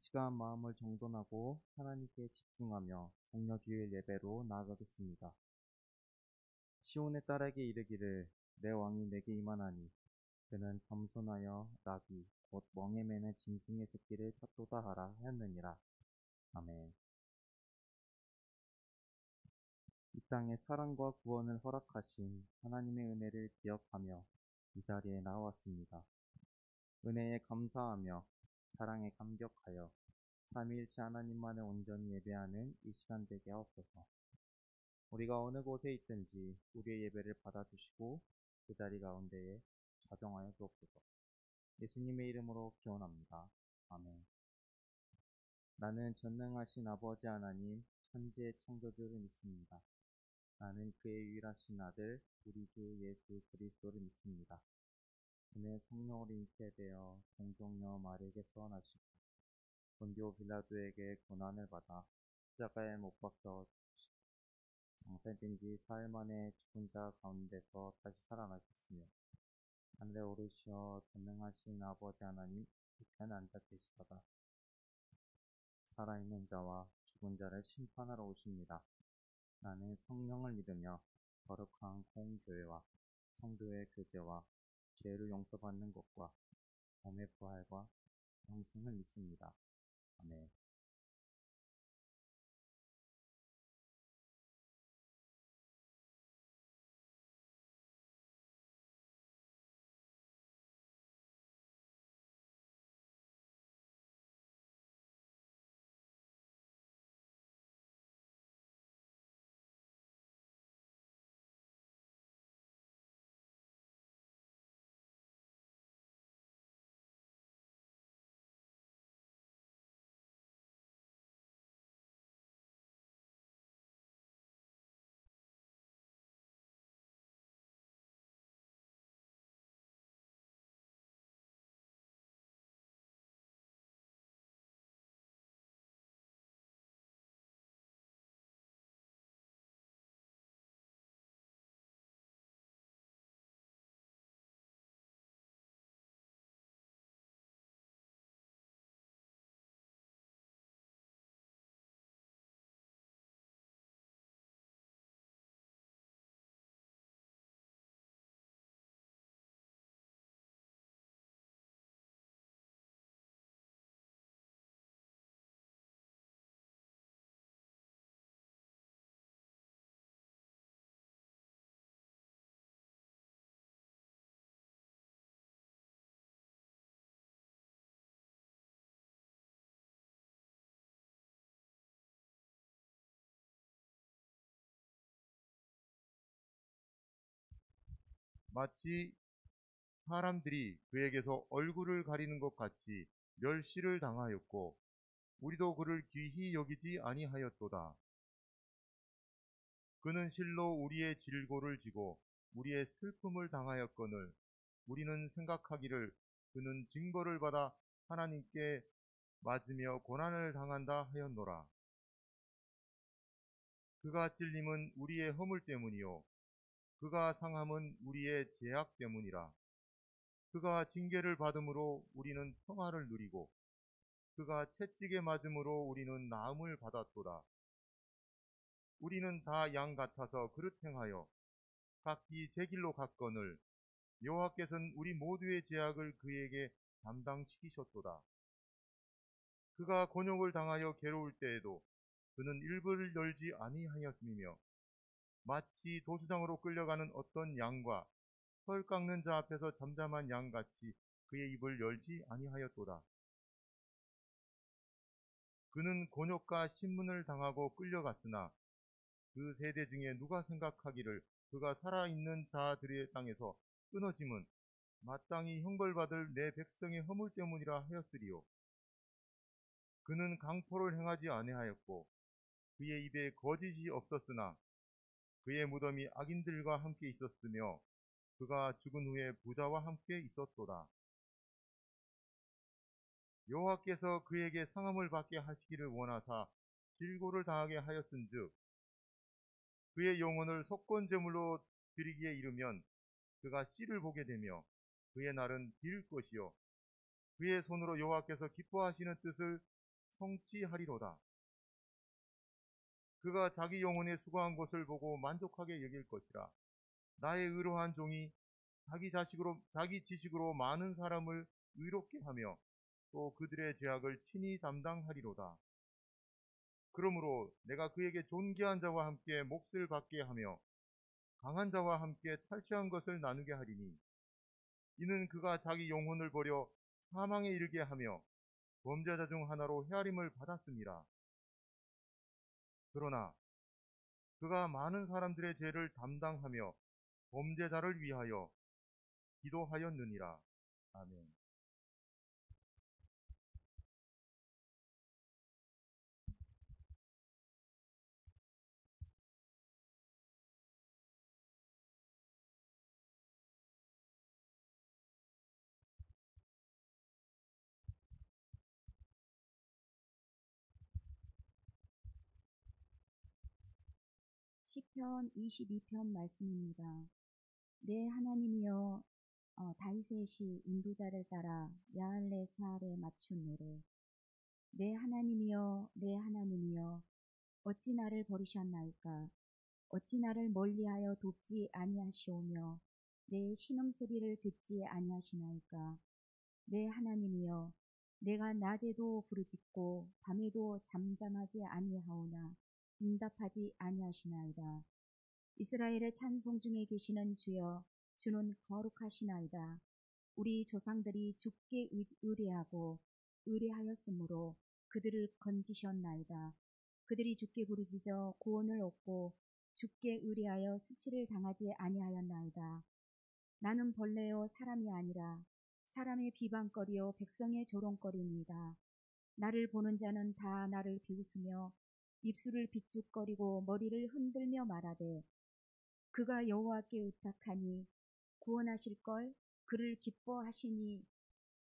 시간 마음을 정돈하고 하나님께 집중하며 장려주일 예배로 나아가겠습니다. 시온의 딸에게 이르기를 내 왕이 내게 임하나니 그는 겸손하여 나귀 곧 멍에 매는 짐승의 새끼를 쳤도다 하라 하였느니라. 아멘. 이 땅에 사랑과 구원을 허락하신 하나님의 은혜를 기억하며 이 자리에 나왔습니다. 은혜에 감사하며 사랑에 감격하여 삼위일체 하나님만을 온전히 예배하는 이 시간 되게 하옵소서. 우리가 어느 곳에 있든지 우리의 예배를 받아주시고 그 자리 가운데에 좌정하여 주옵소서. 예수님의 이름으로 기원합니다. 아멘. 나는 전능하신 아버지 하나님 천지의 창조주를 믿습니다. 나는 그의 유일하신 아들 우리 주 예수 그리스도를 믿습니다. 그는 성령으로 잉태되어 동정녀 마리에게서 나시고 본디오 빌라도에게 고난을 받아 십자가에 못 박혀 죽으시고 장사된 지 사흘 만에 죽은 자 가운데서 다시 살아나셨으며 하늘에 오르시어 전능하신 아버지 하나님 우편에 앉아 계시다가 살아있는 자와 죽은 자를 심판하러 오십니다. 나는 성령을 믿으며 거룩한 공교회와 성도의 교제와 죄를 용서받는 것과 몸의 부활과 영생을 믿습니다. 아멘. 마치 사람들이 그에게서 얼굴을 가리는 것 같이 멸시를 당하였고 우리도 그를 귀히 여기지 아니하였도다. 그는 실로 우리의 질고를 지고 우리의 슬픔을 당하였거늘 우리는 생각하기를 그는 징벌을 받아 하나님께 맞으며 고난을 당한다 하였노라. 그가 찔림은 우리의 허물 때문이요 그가 상함은 우리의 죄악 때문이라. 그가 징계를 받음으로 우리는 평화를 누리고 그가 채찍에 맞음으로 우리는 나음을 받았도다. 우리는 다 양 같아서 그릇 행하여 각기 제 길로 갔거늘 여호와께서는 우리 모두의 죄악을 그에게 담당시키셨도다. 그가 곤욕을 당하여 괴로울 때에도 그는 입을 열지 아니하였으며 마치 도수장으로 끌려가는 어떤 양과 털 깎는 자 앞에서 잠잠한 양같이 그의 입을 열지 아니하였도다. 그는 곤욕과 신문을 당하고 끌려갔으나 그 세대 중에 누가 생각하기를 그가 살아있는 자들의 땅에서 끊어짐은 마땅히 형벌받을 내 백성의 허물 때문이라 하였으리요. 그는 강포를 행하지 아니하였고 그의 입에 거짓이 없었으나 그의 무덤이 악인들과 함께 있었으며 그가 죽은 후에 부자와 함께 있었도다. 여호와께서 그에게 상함을 받게 하시기를 원하사 질고를 당하게 하였은즉 그의 영혼을 속건제물로 드리기에 이르면 그가 씨를 보게 되며 그의 날은 길 것이요 그의 손으로 여호와께서 기뻐하시는 뜻을 성취하리로다. 그가 자기 영혼의 수고한 것을 보고 만족하게 여길 것이라. 나의 의로한 종이 자기 지식으로 많은 사람을 의롭게 하며 또 그들의 죄악을 친히 담당하리로다. 그러므로 내가 그에게 존귀한 자와 함께 몫을 받게 하며 강한 자와 함께 탈취한 것을 나누게 하리니, 이는 그가 자기 영혼을 버려 사망에 이르게 하며 범죄자 중 하나로 헤아림을 받았습니다. 그러나 그가 많은 사람들의 죄를 담당하며 범죄자를 위하여 기도하였느니라. 아멘. 시편 22편 말씀입니다. 내 하나님이여, 다윗의 시 인도자를 따라 야할레 사할에 맞춘 노래. 내 하나님이여, 내 하나님이여, 어찌 나를 버리셨나이까? 어찌 나를 멀리하여 돕지 아니하시오며 내 신음소리를 듣지 아니하시나이까? 내 하나님이여, 내가 낮에도 부르짖고 밤에도 잠잠하지 아니하오나 응답하지 아니하시나이다. 이스라엘의 찬송 중에 계시는 주여, 주는 거룩하시나이다. 우리 조상들이 주께 의뢰하고 의뢰하였으므로 그들을 건지셨나이다. 그들이 주께 부르짖어 구원을 얻고 주께 의뢰하여 수치를 당하지 아니하였나이다. 나는 벌레요 사람이 아니라 사람의 비방거리요 백성의 조롱거리입니다. 나를 보는 자는 다 나를 비웃으며 입술을 비죽거리고 머리를 흔들며 말하되, 그가 여호와께 의탁하니 구원하실걸, 그를 기뻐하시니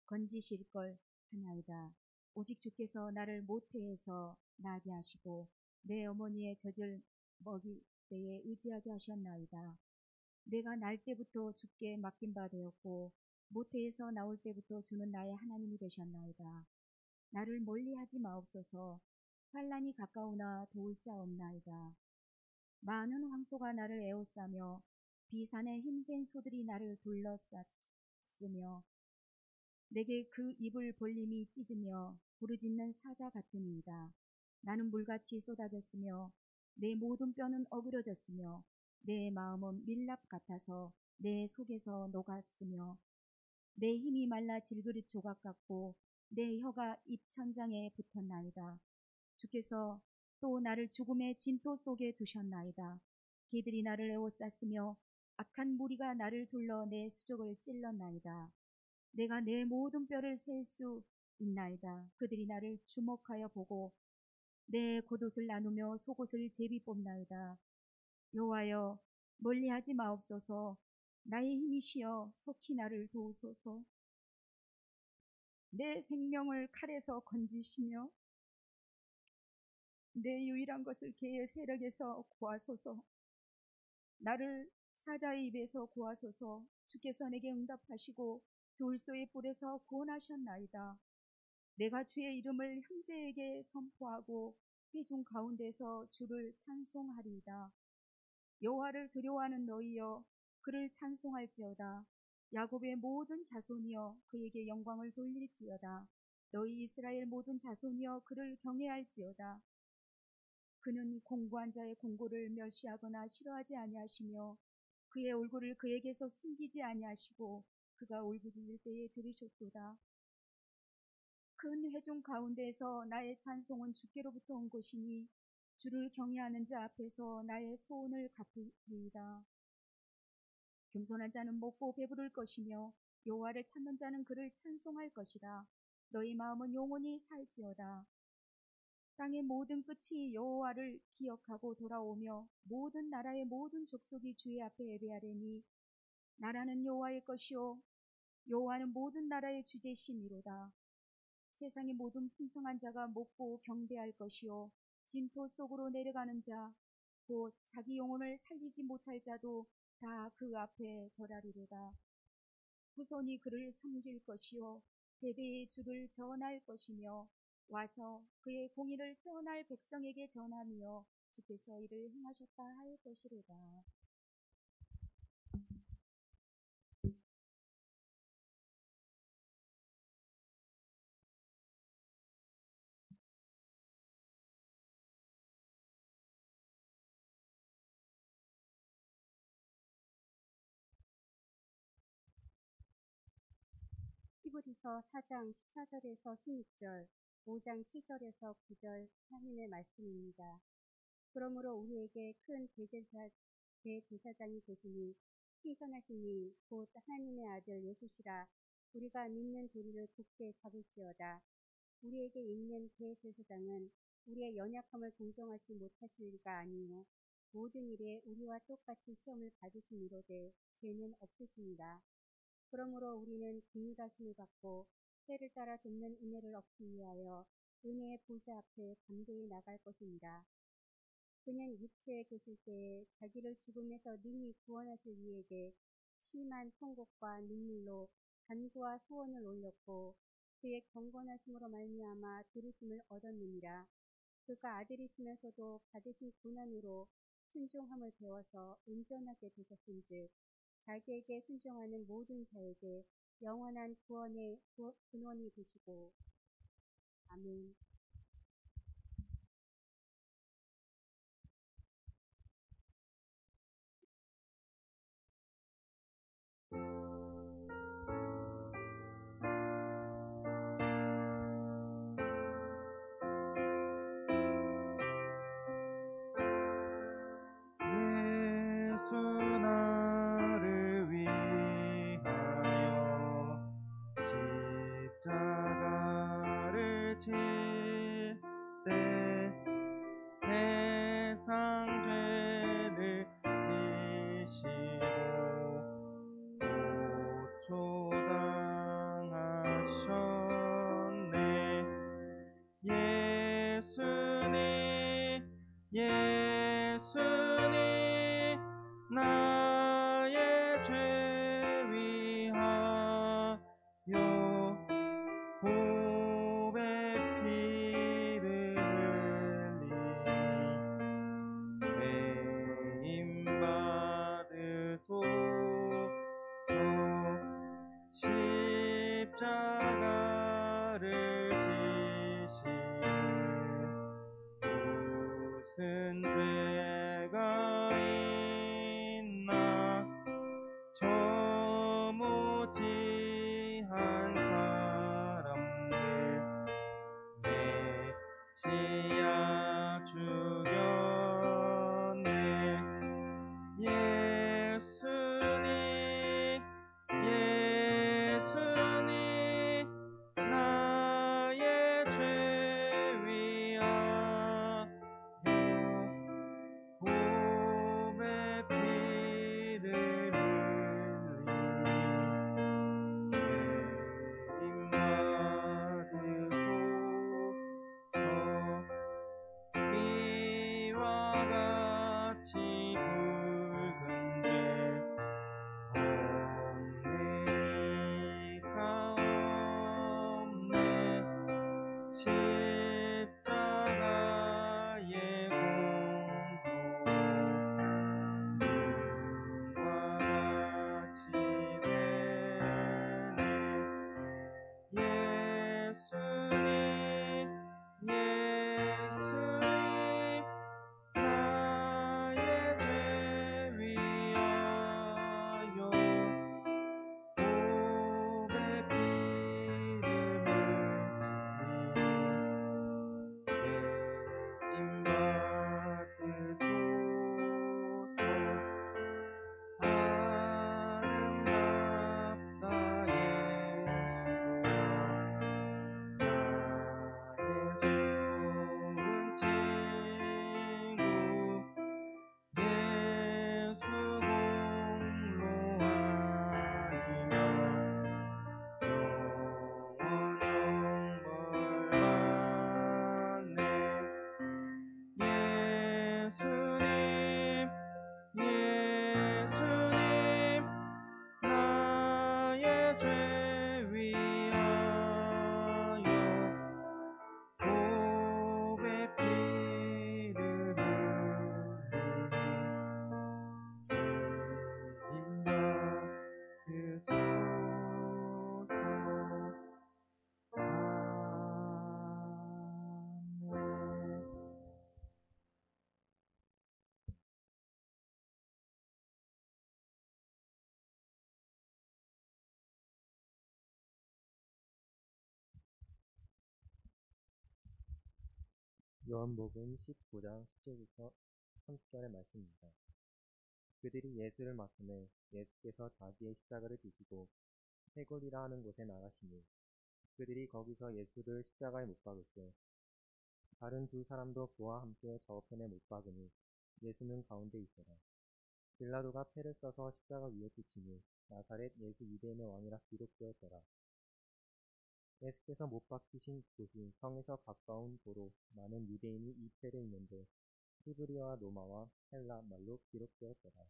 건지실걸 하나이다. 오직 주께서 나를 모태에서 나게 하시고 내 어머니의 젖을 먹일 때에 의지하게 하셨나이다. 내가 날 때부터 주께 맡긴 바 되었고 모태에서 나올 때부터 주는 나의 하나님이 되셨나이다. 나를 멀리하지 마옵소서. 환난이 가까우나 도울 자 없나이다. 많은 황소가 나를 에워싸며 비산의 힘센 소들이 나를 둘러쌌으며 내게 그 입을 벌림이 찢으며 부르짖는 사자 같으니이다. 나는 물같이 쏟아졌으며 내 모든 뼈는 어그러졌으며 내 마음은 밀랍 같아서 내 속에서 녹았으며 내 힘이 말라 질그릇 조각 같고 내 혀가 입천장에 붙었나이다. 주께서 또 나를 죽음의 진토 속에 두셨나이다. 개들이 나를 에워쌌으며 악한 무리가 나를 둘러 내 수족을 찔렀나이다. 내가 내 모든 뼈를 셀 수 있나이다. 그들이 나를 주목하여 보고 내 겉옷을 나누며 속옷을 제비 뽑나이다. 여호와여, 멀리하지 마옵소서. 나의 힘이시여 속히 나를 도우소서. 내 생명을 칼에서 건지시며 내 유일한 것을 개의 세력에서 구하소서. 나를 사자의 입에서 구하소서. 주께서 내게 응답하시고 돌소의 뿔에서 구원하셨나이다. 내가 주의 이름을 형제에게 선포하고 회중 가운데서 주를 찬송하리이다. 여호와를 두려워하는 너희여, 그를 찬송할지어다. 야곱의 모든 자손이여, 그에게 영광을 돌릴지어다. 너희 이스라엘 모든 자손이여, 그를 경외할지어다. 그는 공고한 자의 공고를 멸시하거나 싫어하지 아니하시며 그의 얼굴을 그에게서 숨기지 아니하시고 그가 울부짖을 때에 들으셨도다. 큰 회중 가운데에서 나의 찬송은 주께로부터 온 것이니 주를 경외하는 자 앞에서 나의 소원을 갚으리이다. 겸손한 자는 먹고 배부를 것이며 여호와를 찾는 자는 그를 찬송할 것이다. 너희 마음은 영원히 살지어다. 땅의 모든 끝이 여호와를 기억하고 돌아오며 모든 나라의 모든 족속이 주의 앞에 예배하리니 나라는 여호와의 것이요 여호와는 모든 나라의 주제시니로다. 세상의 모든 풍성한 자가 먹고 경배할 것이요 진토 속으로 내려가는 자 곧 자기 영혼을 살리지 못할 자도 다 그 앞에 절하리로다. 후손이 그를 섬길 것이요 대대의 주를 전할 것이며 와서 그의 공의를 태어날 백성에게 전하며 주께서 이를 행하셨다 할 것이로다. 히브리서 4장 14절에서 16절, 5장 7절에서 9절 하나님의 말씀입니다. 그러므로 우리에게 큰 대제사장이 되시니 신선하신 이 곧 하나님의 아들 예수시라. 우리가 믿는 도리를 굳게 잡을지어다. 우리에게 있는 대제사장은 우리의 연약함을 동정하지 못하실 리가 아니요 모든 일에 우리와 똑같이 시험을 받으신 이로되 죄는 없으십니다. 그러므로 우리는 긍휼하심을 받고 때를 따라 돕는 은혜를 얻기 위하여 은혜의 보좌 앞에 담대히 나갈 것입니다. 그는 육체에 계실 때에 자기를 죽음에서 능히 구원하실 이에게 심한 통곡과 눈물로 간구와 소원을 올렸고 그의 경건하심으로 말미암아 들으심을 얻었느니라. 그가 아들이시면서도 받으신 고난으로 순종함을 배워서 온전하게 되셨은즉 자기에게 순종하는 모든 자에게 영원한 구원의 근원이 되시고. 아멘. 예수 나를 위하여 십자가를 질 때 세상 죄를 지시고 고초당하셨네. 예수님 나의 죄 위하여 보배 피를 흘리니 죄인 받으소서. 십자가를 지시는 무슨 죄가 있나 저 무지한 사람들 메시아 죽였네. 예수님 나의 죄 위하여 보배 피를 흘리니 죄인 받으소서. 이와 같이 붉은 죄 없느니가 없네. 십자가의 공로로 눈과 같이 되네. 예수님 나의 죄 위하여 보배 피를 흘리니 죄인 받으소서. 아름답다 예수야 나의 좋은 친구. 예수 공로 아니면 영원 영벌 받네. 예수님 나의 죄 위하여 보배 요한복음 19장 10절부터 30절의 말씀입니다. 그들이 예수를 맞음에 예수께서 자기의 십자가를 지시고 해골이라 하는 곳에 나가시니 그들이 거기서 예수를 십자가에 못 박을세 다른 두 사람도 그와 함께 저편에 못 박으니 예수는 가운데 있더라. 빌라도가 패를 써서 십자가 위에 붙이니 나사렛 예수 유대인의 왕이라 기록되었더라. 예수께서 못 박히신 곳이 성에서 가까운 도로 많은 유대인이 이 패를 있는데 히브리어와 로마와 헬라 말로 기록되었더라.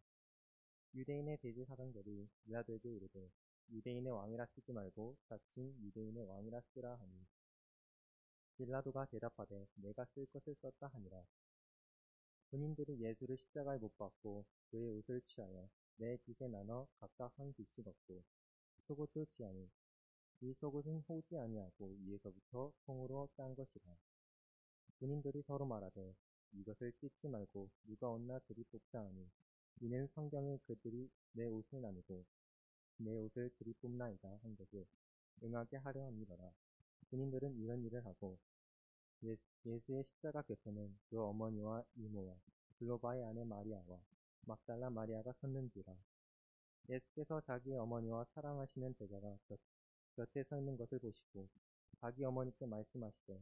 유대인의 대제사장들이 빌라도에게 이르되 유대인의 왕이라 쓰지 말고 자칭 유대인의 왕이라 쓰라 하니 빌라도가 대답하되 내가 쓸 것을 썼다 하니라. 군인들이 예수를 십자가에 못 박고 그의 옷을 취하여 네 깃에 나눠 각각 한 깃씩 얻고 속옷도 취하니 이 속옷은 호지 아니하고 위에서부터 통으로 짠 것이라. 군인들이 서로 말하되 이것을 찢지 말고 누가 얻나 저리 뽑자 하니 이는 성경에 그들이 내 옷을 나누고 내 옷을 저리 뽑나이다 한 것을 응하게 하려 함이더라. 군인들은 이런 일을 하고 예수의 십자가 곁에는 그 어머니와 이모와 글로바의 아내 마리아와 막달라 마리아가 섰는지라. 예수께서 자기의 어머니와 사랑하시는 제자가 곁에 서 있는 것을 보시고 자기 어머니께 말씀하시되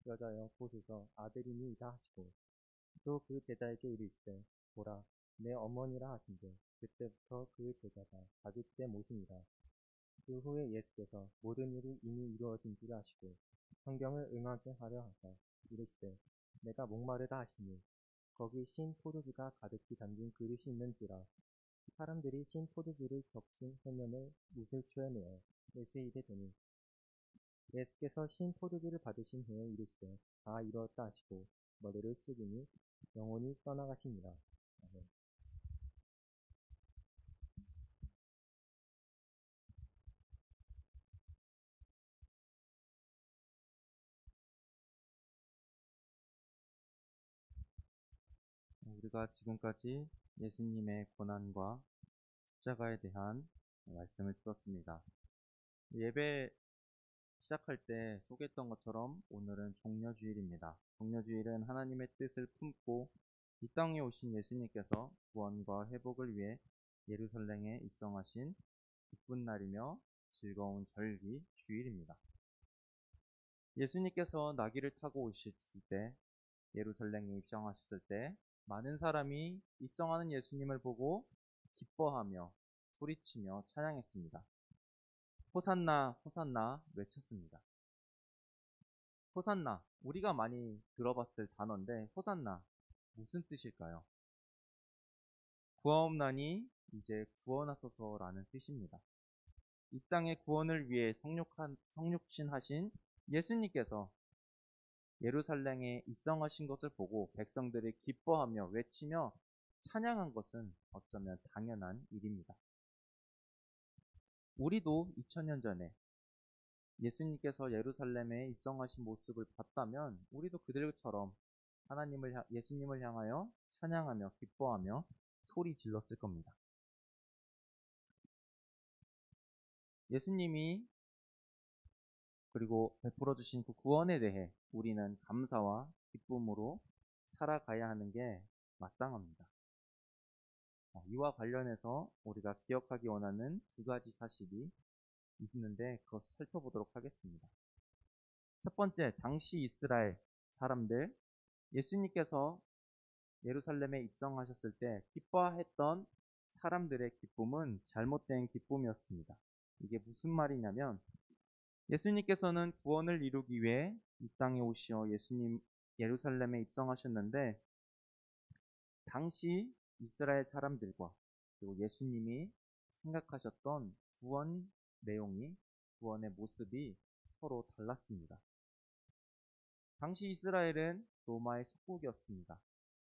여자여 보소서 아들이니이다 하시고 또 그 제자에게 이르시되 보라 내 어머니라 하신대 그때부터 그 제자가 자기 집에 모시니라. 그 후에 예수께서 모든 일이 이미 이루어진 줄 아시고 성경을 응하게 하려 하사 이르시되 내가 목마르다 하시니 거기 신 포도주가 가득히 담긴 그릇이 있는지라. 사람들이 신 포도주를 적신 해면에 못을 쳐내어 예수의 입에 대니 예수께서 신 포도주를 받으신 후에 이르시되 다 이루었다 하시고 머리를 숙이니 영혼이 떠나가시니라. 아멘. 우리가 지금까지 예수님의 고난과 십자가에 대한 말씀을 들었습니다. 예배 시작할 때 소개했던 것처럼 오늘은 종려주일입니다. 종려주일은 하나님의 뜻을 품고 이 땅에 오신 예수님께서 구원과 회복을 위해 예루살렘에 입성하신 기쁜 날이며 즐거운 절기 주일입니다. 예수님께서 나귀를 타고 오셨을 때 예루살렘에 입성하셨을 때 많은 사람이 입성하는 예수님을 보고 기뻐하며 소리치며 찬양했습니다. 호산나 호산나 외쳤습니다. 호산나, 우리가 많이 들어봤을 단어인데 호산나 무슨 뜻일까요? 구하옵나니 이제 구원하소서라는 뜻입니다. 이 땅의 구원을 위해 성육신하신 예수님께서 예루살렘에 입성하신 것을 보고 백성들이 기뻐하며 외치며 찬양한 것은 어쩌면 당연한 일입니다. 우리도 2000년 전에 예수님께서 예루살렘에 입성하신 모습을 봤다면 우리도 그들처럼 예수님을 향하여 찬양하며 기뻐하며 소리 질렀을 겁니다. 예수님이 그리고 베풀어 주신 그 구원에 대해 우리는 감사와 기쁨으로 살아가야 하는 게 마땅합니다. 이와 관련해서 우리가 기억하기 원하는 두 가지 사실이 있는데 그것을 살펴보도록 하겠습니다. 첫 번째, 당시 이스라엘 사람들, 예수님께서 예루살렘에 입성하셨을 때 기뻐했던 사람들의 기쁨은 잘못된 기쁨이었습니다. 이게 무슨 말이냐면 예수님께서는 구원을 이루기 위해 이 땅에 오시어 예루살렘에 입성하셨는데 당시 이스라엘 사람들과 그리고 예수님이 생각하셨던 구원 내용이 구원의 모습이 서로 달랐습니다. 당시 이스라엘은 로마의 속국이었습니다.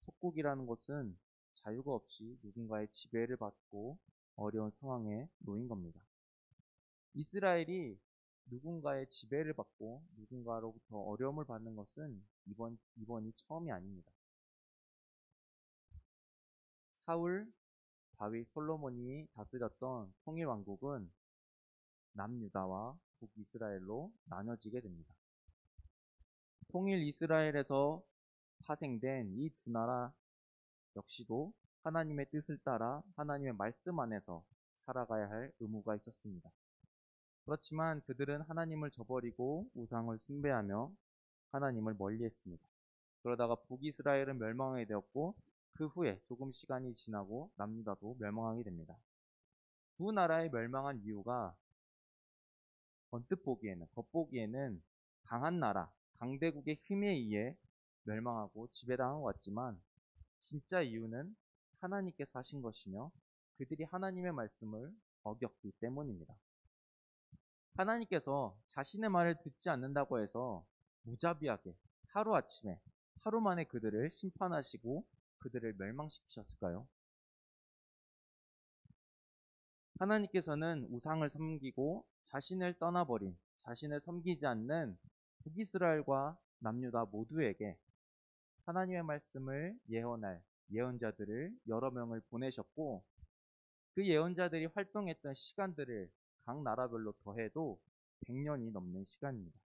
속국이라는 것은 자유가 없이 누군가의 지배를 받고 어려운 상황에 놓인 겁니다. 이스라엘이 누군가의 지배를 받고 누군가로부터 어려움을 받는 것은 이번이 처음이 아닙니다. 사울, 다윗, 솔로몬이 다스렸던 통일왕국은 남유다와 북이스라엘로 나눠지게 됩니다. 통일 이스라엘에서 파생된 이 두 나라 역시도 하나님의 뜻을 따라 하나님의 말씀 안에서 살아가야 할 의무가 있었습니다. 그렇지만 그들은 하나님을 저버리고 우상을 숭배하며 하나님을 멀리했습니다. 그러다가 북이스라엘은 멸망하게 되었고 그 후에 조금 시간이 지나고 남유다도 멸망하게 됩니다. 두 나라의 멸망한 이유가 겉보기에는 강한 나라, 강대국의 힘에 의해 멸망하고 지배당하고 왔지만 진짜 이유는 하나님께서 하신 것이며 그들이 하나님의 말씀을 어겼기 때문입니다. 하나님께서 자신의 말을 듣지 않는다고 해서 무자비하게 하루아침에 하루 만에 그들을 심판하시고 그들을 멸망시키셨을까요? 하나님께서는 우상을 섬기고 자신을 떠나버린, 자신을 섬기지 않는 북이스라엘과 남유다 모두에게 하나님의 말씀을 예언할 예언자들을 여러 명을 보내셨고 그 예언자들이 활동했던 시간들을 각 나라별로 더해도 100년이 넘는 시간입니다.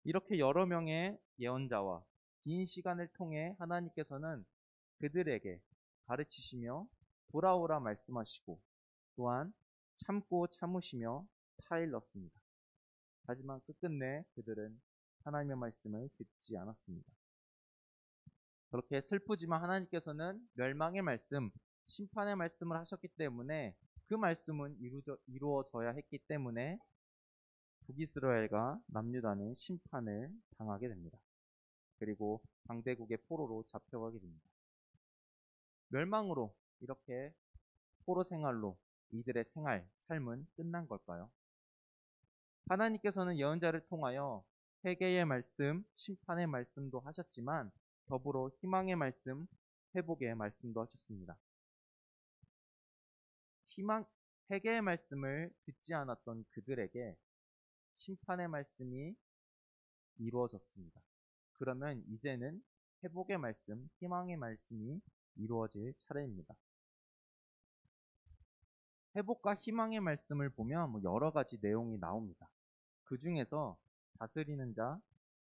이렇게 여러 명의 예언자와 긴 시간을 통해 하나님께서는 그들에게 가르치시며 돌아오라 말씀하시고 또한 참고 참으시며 타일렀습니다. 하지만 끝끝내 그들은 하나님의 말씀을 듣지 않았습니다. 그렇게 슬프지만 하나님께서는 멸망의 말씀, 심판의 말씀을 하셨기 때문에 그 말씀은 이루어져야 했기 때문에 북이스라엘과 남유다는 심판을 당하게 됩니다. 그리고 강대국의 포로로 잡혀가게 됩니다. 멸망으로 이렇게 포로 생활로 이들의 삶은 끝난 걸까요? 하나님께서는 예언자를 통하여 회개의 말씀, 심판의 말씀도 하셨지만 더불어 희망의 말씀, 회복의 말씀도 하셨습니다. 회개의 말씀을 듣지 않았던 그들에게 심판의 말씀이 이루어졌습니다. 그러면 이제는 회복의 말씀, 희망의 말씀이 이루어질 차례입니다. 회복과 희망의 말씀을 보면 여러 가지 내용이 나옵니다. 그 중에서 다스리는 자,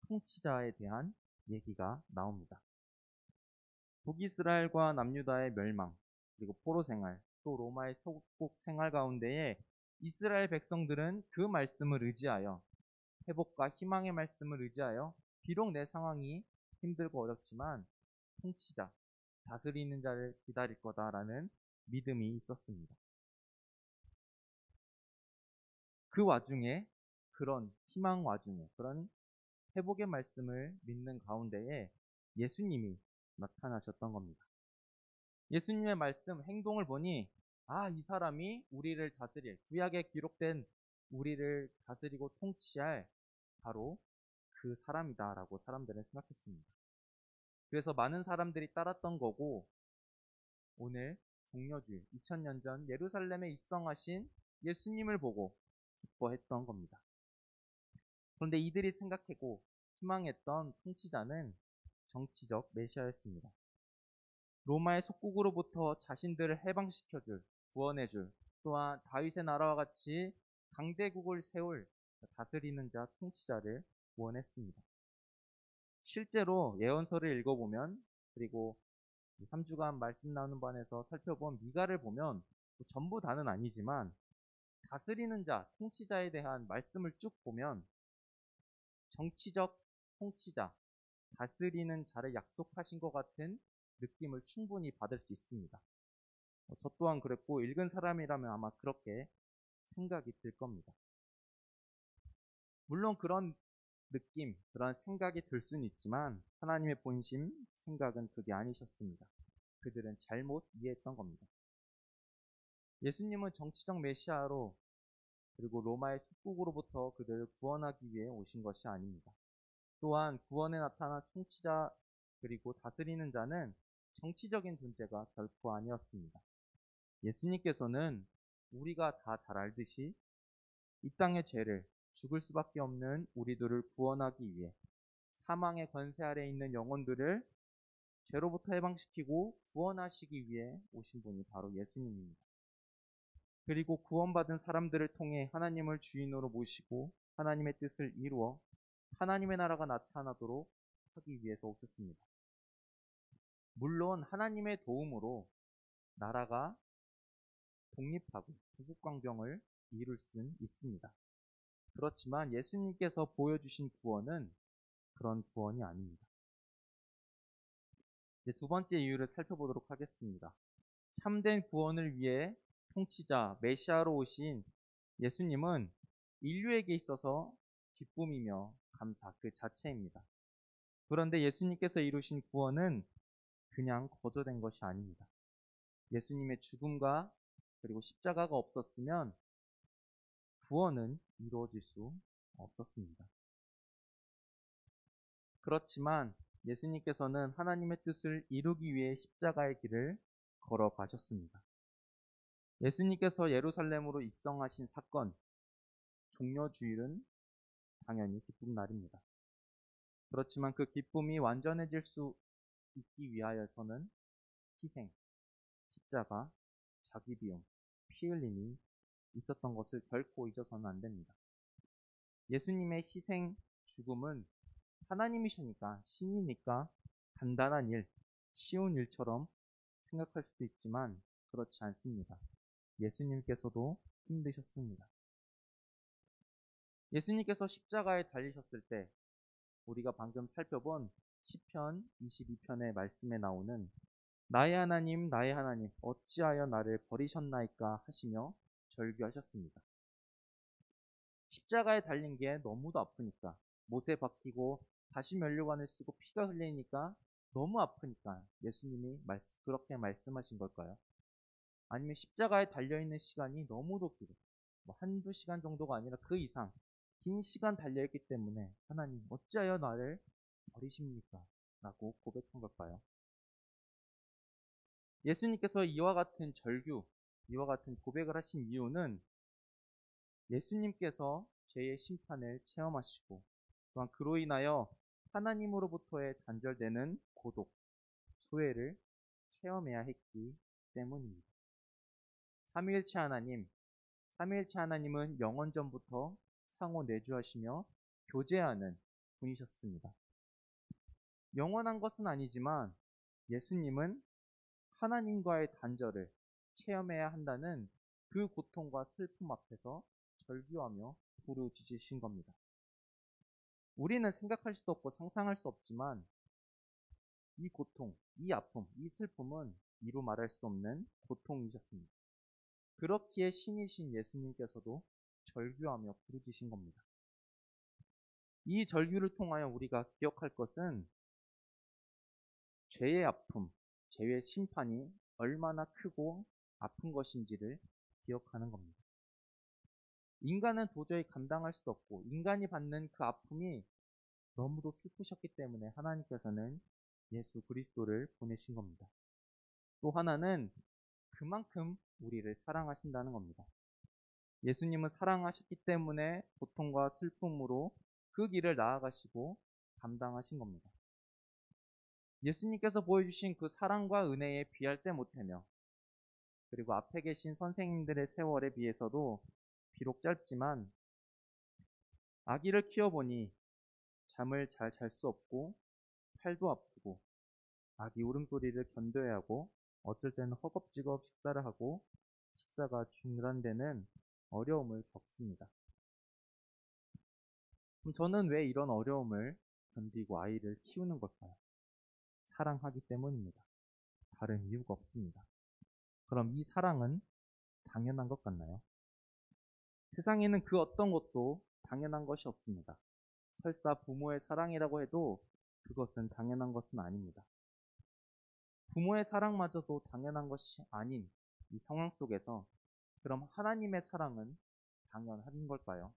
통치자에 대한 얘기가 나옵니다. 북이스라엘과 남유다의 멸망, 그리고 포로 생활, 또 로마의 속국 생활 가운데에 이스라엘 백성들은 그 말씀을 의지하여 회복과 희망의 말씀을 의지하여 비록 내 상황이 힘들고 어렵지만 통치자, 다스리는 자를 기다릴 거다라는 믿음이 있었습니다. 그 와중에 그런 희망 와중에 그런 회복의 말씀을 믿는 가운데에 예수님이 나타나셨던 겁니다. 예수님의 말씀, 행동을 보니 이 사람이 우리를 다스릴, 구약에 기록된 우리를 다스리고 통치할 바로 그 사람이다라고 사람들은 생각했습니다. 그래서 많은 사람들이 따랐던 거고 오늘 종려주일 2000년 전 예루살렘에 입성하신 예수님을 보고 기뻐했던 겁니다. 그런데 이들이 생각하고 희망했던 통치자는 정치적 메시아였습니다. 로마의 속국으로부터 자신들을 해방시켜줄, 구원해줄, 또한 다윗의 나라와 같이 강대국을 세울 다스리는 자, 통치자를 구원했습니다. 실제로 예언서를 읽어보면 그리고 3주간 말씀 나누는 반에서 살펴본 미가를 보면 전부 다는 아니지만 다스리는 자, 통치자에 대한 말씀을 쭉 보면 정치적 통치자, 다스리는 자를 약속하신 것 같은 느낌을 충분히 받을 수 있습니다. 저 또한 그랬고 읽은 사람이라면 아마 그렇게 생각이 들 겁니다. 물론 그런 느낌, 그런 생각이 들 수는 있지만 하나님의 본심, 생각은 그게 아니셨습니다. 그들은 잘못 이해했던 겁니다. 예수님은 정치적 메시아로 그리고 로마의 속국으로부터 그들을 구원하기 위해 오신 것이 아닙니다. 또한 구원에 나타난 통치자 그리고 다스리는 자는 정치적인 존재가 결코 아니었습니다. 예수님께서는 우리가 다 잘 알듯이 이 땅의 죄를 죽을 수밖에 없는 우리들을 구원하기 위해 사망의 권세 아래 있는 영혼들을 죄로부터 해방시키고 구원하시기 위해 오신 분이 바로 예수님입니다. 그리고 구원받은 사람들을 통해 하나님을 주인으로 모시고 하나님의 뜻을 이루어 하나님의 나라가 나타나도록 하기 위해서 오셨습니다. 물론 하나님의 도움으로 나라가 독립하고 부국강병을 이룰 수는 있습니다. 그렇지만 예수님께서 보여주신 구원은 그런 구원이 아닙니다. 이제 두 번째 이유를 살펴보도록 하겠습니다. 참된 구원을 위해 통치자 메시아로 오신 예수님은 인류에게 있어서 기쁨이며 감사 그 자체입니다. 그런데 예수님께서 이루신 구원은 그냥 거저된 것이 아닙니다. 예수님의 죽음과 그리고 십자가가 없었으면 구원은 이루어질 수 없었습니다. 그렇지만 예수님께서는 하나님의 뜻을 이루기 위해 십자가의 길을 걸어가셨습니다. 예수님께서 예루살렘으로 입성하신 사건, 종려주일은 당연히 기쁜 날입니다. 그렇지만 그 기쁨이 완전해질 수 있기 위하여서는 희생, 십자가, 자기 비용, 피 흘림이 있었던 것을 결코 잊어서는 안 됩니다. 예수님의 희생, 죽음은 하나님이시니까, 신이니까 간단한 일, 쉬운 일처럼 생각할 수도 있지만 그렇지 않습니다. 예수님께서도 힘드셨습니다. 예수님께서 십자가에 달리셨을 때 우리가 방금 살펴본 시편 22편의 말씀에 나오는 나의 하나님 어찌하여 나를 버리셨나이까 하시며 절규하셨습니다. 십자가에 달린 게 너무도 아프니까, 못에 박히고 다시 면류관을 쓰고 피가 흘리니까 너무 아프니까 예수님이 그렇게 말씀하신 걸까요? 아니면 십자가에 달려있는 시간이 너무도 길어, 한두 시간 정도가 아니라 그 이상 긴 시간 달려있기 때문에 하나님 어찌하여 나를 버리십니까? 라고 고백한 걸까요? 예수님께서 이와 같은 절규, 이와 같은 고백을 하신 이유는 예수님께서 죄의 심판을 체험하시고 또한 그로 인하여 하나님으로부터의 단절되는 고독, 소외를 체험해야 했기 때문입니다. 삼위일체 하나님은 영원 전부터 상호 내주하시며 교제하는 분이셨습니다. 영원한 것은 아니지만 예수님은 하나님과의 단절을 체험해야 한다는 그 고통과 슬픔 앞에서 절규하며 부르짖으신 겁니다. 우리는 생각할 수도 없고 상상할 수 없지만 이 고통, 이 아픔, 이 슬픔은 이루 말할 수 없는 고통이셨습니다. 그렇기에 신이신 예수님께서도 절규하며 부르짖으신 겁니다. 이 절규를 통하여 우리가 기억할 것은 죄의 아픔, 죄의 심판이 얼마나 크고 아픈 것인지를 기억하는 겁니다. 인간은 도저히 감당할 수도 없고 인간이 받는 그 아픔이 너무도 슬프셨기 때문에 하나님께서는 예수 그리스도를 보내신 겁니다. 또 하나는 그만큼 우리를 사랑하신다는 겁니다. 예수님은 사랑하셨기 때문에 고통과 슬픔으로 그 길을 나아가시고 감당하신 겁니다. 예수님께서 보여주신 그 사랑과 은혜에 비할 데 못하며 그리고 앞에 계신 선생님들의 세월에 비해서도 비록 짧지만 아기를 키워보니 잠을 잘 잘 수 없고 팔도 아프고 아기 울음소리를 견뎌야 하고 어쩔 때는 허겁지겁 식사를 하고 식사가 중단되는 어려움을 겪습니다. 그럼 저는 왜 이런 어려움을 견디고 아이를 키우는 걸까요? 사랑하기 때문입니다. 다른 이유가 없습니다. 그럼 이 사랑은 당연한 것 같나요? 세상에는 그 어떤 것도 당연한 것이 없습니다. 설사 부모의 사랑이라고 해도 그것은 당연한 것은 아닙니다. 부모의 사랑마저도 당연한 것이 아닌 이 상황 속에서 그럼 하나님의 사랑은 당연한 걸까요?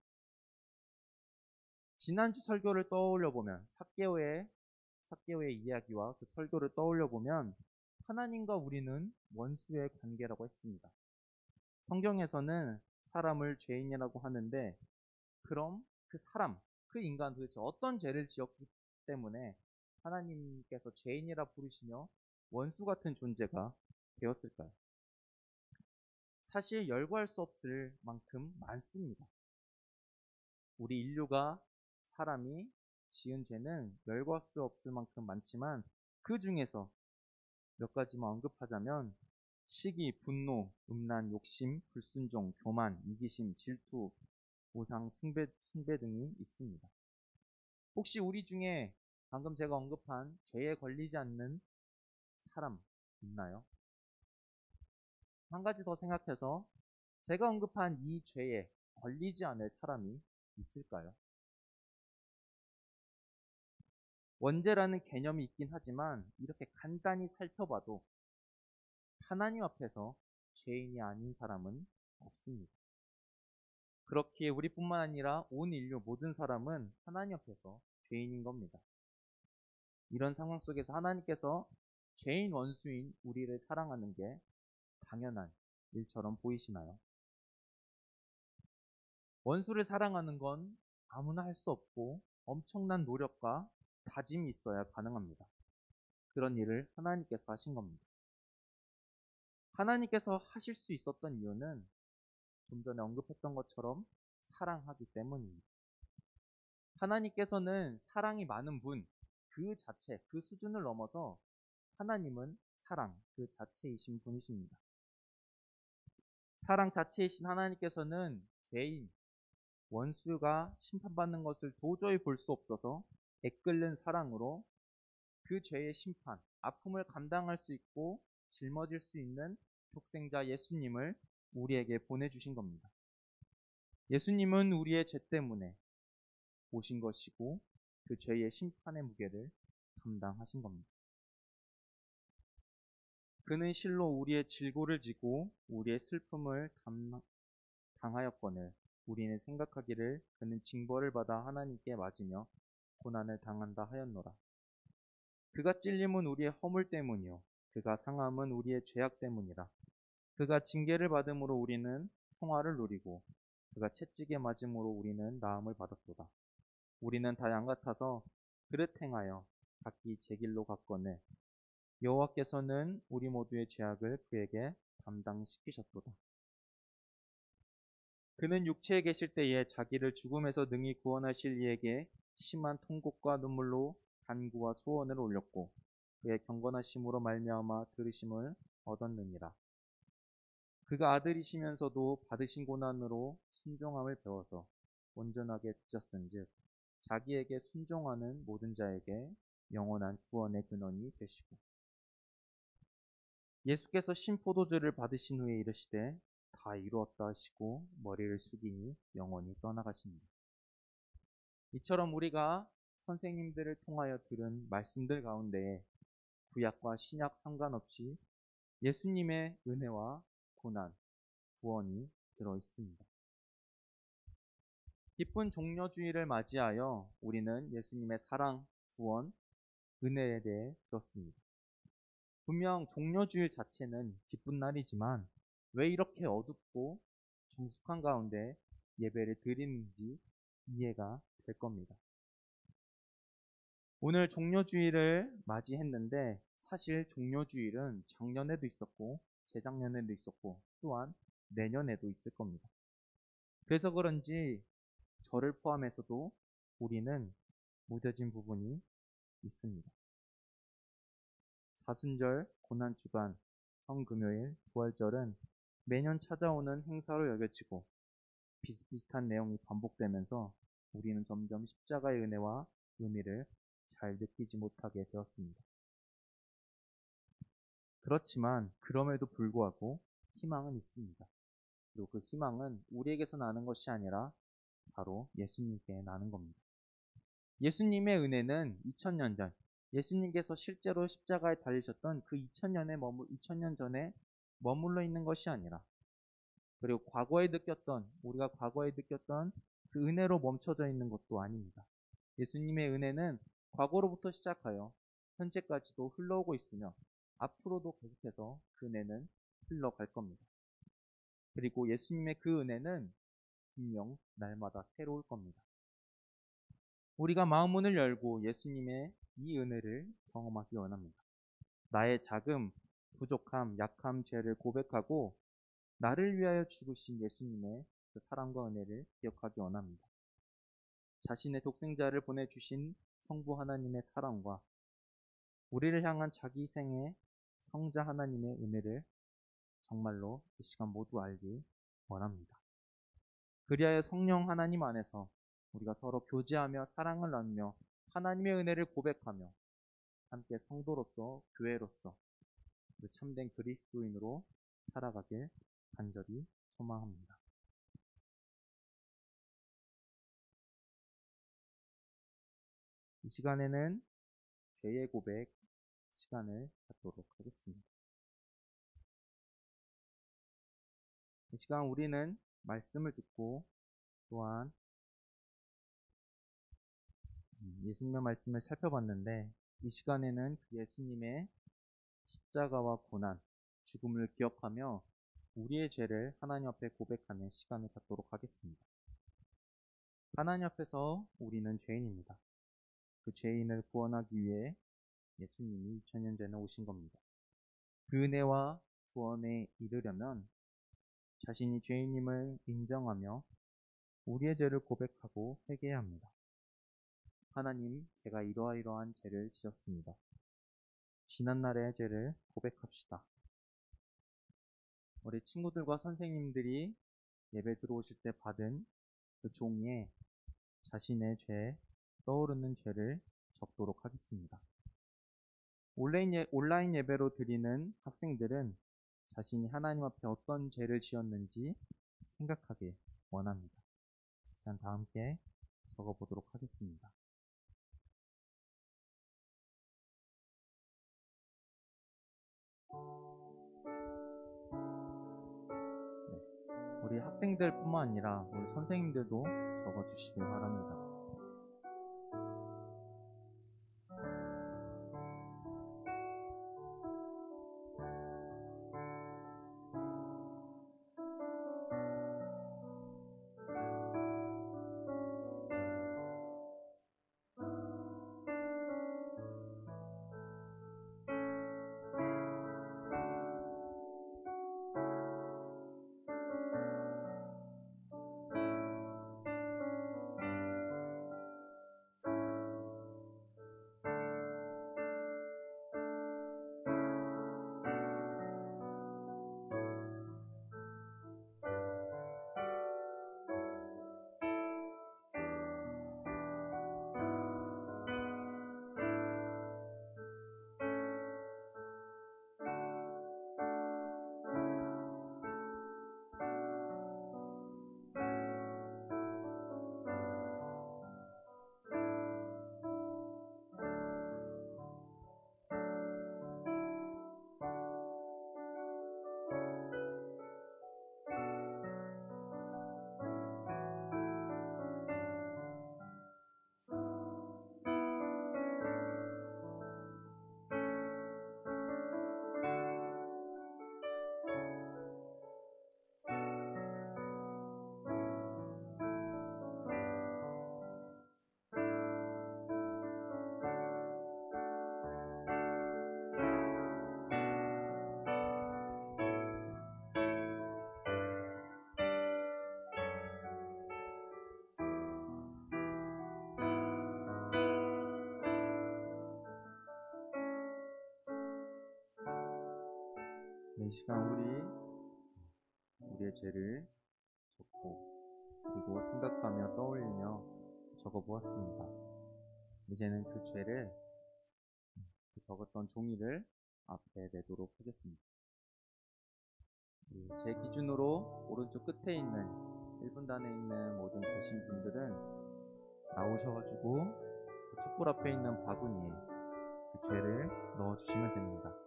지난주 설교를 떠올려 보면 삭개오의 이야기와 그 설교를 떠올려 보면 하나님과 우리는 원수의 관계라고 했습니다. 성경에서는 사람을 죄인이라고 하는데 그럼 그 인간 도대체 어떤 죄를 지었기 때문에 하나님께서 죄인이라 부르시며 원수 같은 존재가 되었을까요? 사실 열거할 수 없을 만큼 많습니다. 우리 인류가 사람이 지은 죄는 열거할 수 없을 만큼 많지만 그 중에서 몇 가지만 언급하자면 시기, 분노, 음란, 욕심, 불순종, 교만, 이기심, 질투, 우상, 숭배 등이 있습니다. 혹시 우리 중에 방금 제가 언급한 죄에 걸리지 않는 사람 있나요? 한 가지 더 생각해서 제가 언급한 이 죄에 걸리지 않을 사람이 있을까요? 원죄라는 개념이 있긴 하지만 이렇게 간단히 살펴봐도 하나님 앞에서 죄인이 아닌 사람은 없습니다. 그렇기에 우리뿐만 아니라 온 인류 모든 사람은 하나님 앞에서 죄인인 겁니다. 이런 상황 속에서 하나님께서 죄인 원수인 우리를 사랑하는 게 당연한 일처럼 보이시나요? 원수를 사랑하는 건 아무나 할 수 없고 엄청난 노력과 다짐이 있어야 가능합니다. 그런 일을 하나님께서 하신 겁니다. 하나님께서 하실 수 있었던 이유는 좀 전에 언급했던 것처럼 사랑하기 때문입니다. 하나님께서는 사랑이 많은 분, 그 자체, 그 수준을 넘어서 하나님은 사랑, 그 자체이신 분이십니다. 사랑 자체이신 하나님께서는 죄인, 원수가 심판받는 것을 도저히 볼 수 없어서 애끓는 사랑으로 그 죄의 심판, 아픔을 감당할 수 있고 짊어질 수 있는 독생자 예수님을 우리에게 보내주신 겁니다. 예수님은 우리의 죄 때문에 오신 것이고 그 죄의 심판의 무게를 감당하신 겁니다. 그는 실로 우리의 질고를 지고 우리의 슬픔을 당하였거늘 우리는 생각하기를 그는 징벌을 받아 하나님께 맞으며 고난을 당한다 하였노라. 그가 찔림은 우리의 허물 때문이요 그가 상함은 우리의 죄악 때문이라. 그가 징계를 받음으로 우리는 평화를 누리고 그가 채찍에 맞음으로 우리는 나음을 받았도다. 우리는 다 양 같아서 그릇 행하여 각기 제 길로 갔거늘 여호와께서는 우리 모두의 죄악을 그에게 담당시키셨도다. 그는 육체에 계실 때에 자기를 죽음에서 능히 구원하실 이에게 심한 통곡과 눈물로 간구와 소원을 올렸고 그의 경건하심으로 말미암아 들으심을 얻었느니라. 그가 아들이시면서도 받으신 고난으로 순종함을 배워서 온전하게 되셨은즉 자기에게 순종하는 모든 자에게 영원한 구원의 근원이 되시고 예수께서 신포도주를 받으신 후에 이르시되 다 이루었다 하시고 머리를 숙이니 영원히 떠나가십니다. 이처럼 우리가 선생님들을 통하여 들은 말씀들 가운데에 구약과 신약 상관없이 예수님의 은혜와 고난, 구원이 들어 있습니다. 기쁜 종려주의를 맞이하여 우리는 예수님의 사랑, 구원, 은혜에 대해 들었습니다. 분명 종려주일 자체는 기쁜 날이지만 왜 이렇게 어둡고 정숙한 가운데 예배를 드리는지 이해가 될 겁니다. 오늘 종려주일을 맞이했는데 사실 종려주일은 작년에도 있었고 재작년에도 있었고 또한 내년에도 있을 겁니다. 그래서 그런지 저를 포함해서도 우리는 무뎌진 부분이 있습니다. 사순절, 고난주간, 성금요일, 부활절은 매년 찾아오는 행사로 여겨지고 비슷비슷한 내용이 반복되면서 우리는 점점 십자가의 은혜와 의미를 잘 느끼지 못하게 되었습니다. 그렇지만 그럼에도 불구하고 희망은 있습니다. 그리고 그 희망은 우리에게서 나는 것이 아니라 바로 예수님께 나는 겁니다. 예수님의 은혜는 2000년 전 예수님께서 실제로 십자가에 달리셨던 그 2000년 전에 머물러 있는 것이 아니라 그리고 우리가 과거에 느꼈던 그 은혜로 멈춰져 있는 것도 아닙니다. 예수님의 은혜는 과거로부터 시작하여 현재까지도 흘러오고 있으며 앞으로도 계속해서 그 은혜는 흘러갈 겁니다. 그리고 예수님의 그 은혜는 분명 날마다 새로울 겁니다. 우리가 마음문을 열고 예수님의 이 은혜를 경험하기 원합니다. 나의 자금, 부족함, 약함, 죄를 고백하고 나를 위하여 죽으신 예수님의 그 사랑과 은혜를 기억하기 원합니다. 자신의 독생자를 보내주신 성부 하나님의 사랑과 우리를 향한 자기 희생의 성자 하나님의 은혜를 정말로 이 시간 모두 알기 원합니다. 그리하여 성령 하나님 안에서 우리가 서로 교제하며 사랑을 나누며 하나님의 은혜를 고백하며 함께 성도로서 교회로서 그 참된 그리스도인으로 살아가길 간절히 소망합니다. 이 시간에는 죄의 고백 시간을 갖도록 하겠습니다. 이 시간 우리는 말씀을 듣고 또한 예수님의 말씀을 살펴봤는데 이 시간에는 그 예수님의 십자가와 고난, 죽음을 기억하며 우리의 죄를 하나님 앞에 고백하는 시간을 갖도록 하겠습니다. 하나님 앞에서 우리는 죄인입니다. 그 죄인을 구원하기 위해 예수님이 2000년 전에 오신 겁니다. 그 은혜와 구원에 이르려면 자신이 죄인임을 인정하며 우리의 죄를 고백하고 회개해야 합니다. 하나님, 제가 이러이러한 죄를 지었습니다. 지난날의 죄를 고백합시다. 우리 친구들과 선생님들이 예배 들어오실 때 받은 그 종이에 자신의 죄, 떠오르는 죄를 적도록 하겠습니다. 온라인 예배로 드리는 학생들은 자신이 하나님 앞에 어떤 죄를 지었는지 생각하길 원합니다. 시간 다 함께 적어보도록 하겠습니다. 우리 학생들뿐만 아니라 우리 선생님들도 적어주시길 바랍니다. 이 시간 우리의 죄를 적고 그리고 생각하며 떠올리며 적어보았습니다. 이제는 그 죄를 그 적었던 종이를 앞에 내도록 하겠습니다. 제 기준으로 오른쪽 끝에 있는 1분단에 있는 모든 계신 분들은 나오셔가지고 그 촛불 앞에 있는 바구니에 그 죄를 넣어주시면 됩니다.